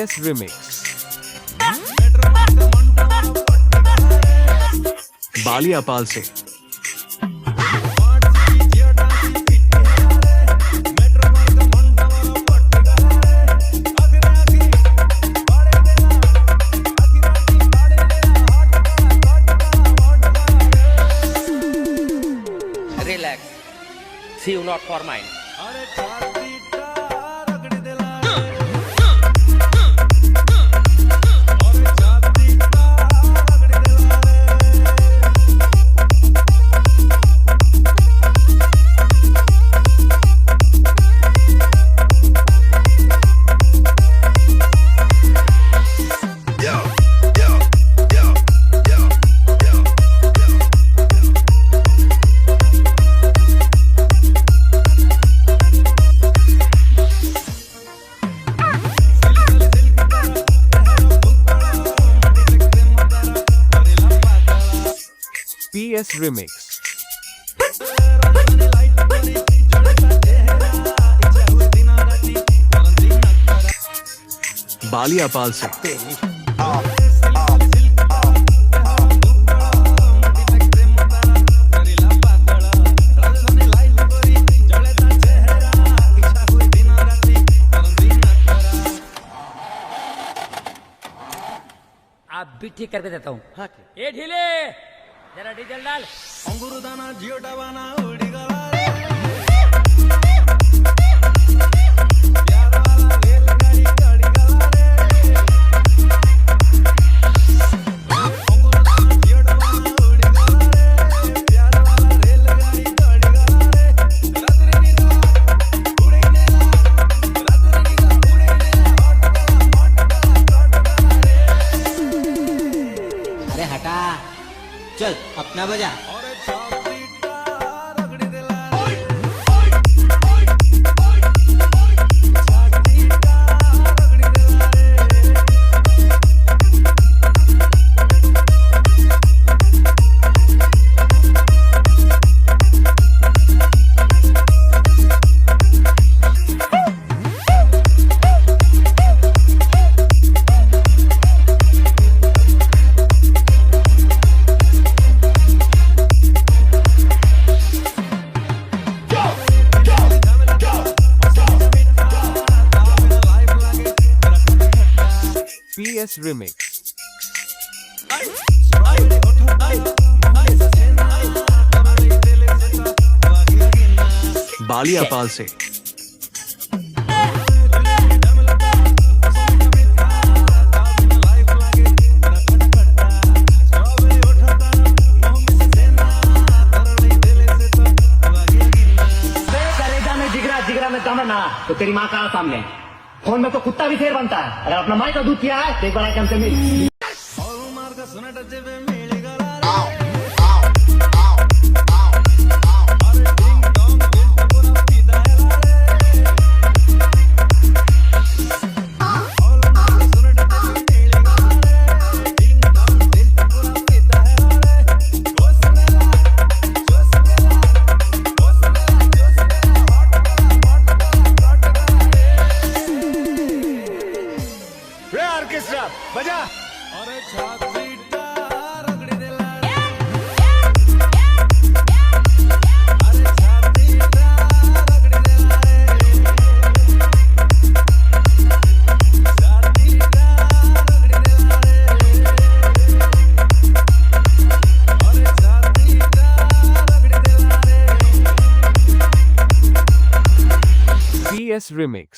PS Remix Ballia पाल से Relax. See you not for mine. PS Remix Ballia पाल से आप भी ठीक करके देता हूँ। हाँ, ए ढीले जरा डीजल डाल। अंगूर दाना जियो डबाना उड़ी गला रे प्यार वाला रेलगाड़ी गाड़ी गला रे अंगूर दाना जियो डबाना उड़ी गला रे प्यार वाला रेलगाड़ी गाड़ी गला रे रात्रि नीला उड़े नेला रात्रि नीला उड़े नेला हट रे अरे हटा चल अपना बजा और छातीटा रगड़ी देला छातीटा रगड़ी देला PS Remix बालिया पाल से जिगरा में तमन्ना तो तेरी माँ का सामने फोन में तो कुत्ता भी शेर बनता है। अगर अपना माई का दूध किया है तो एक बार आके हमसे मिल। और मार का सुनट जेबे मिल गला अरे डिंग डोंग दिल तो पूरा फिदा है रे और मार का सुनट जेबे मिल गला डिंग डोंग दिल तो पूरा फिदा है रे जोश मेरा ऑर्केस्ट्रा बजा। अरे छातीटा रगड़ी देला अरे छातीटा रगड़ी देला छातीटा रगड़ी देला अरे छातीटा रगड़ी देला PS Remix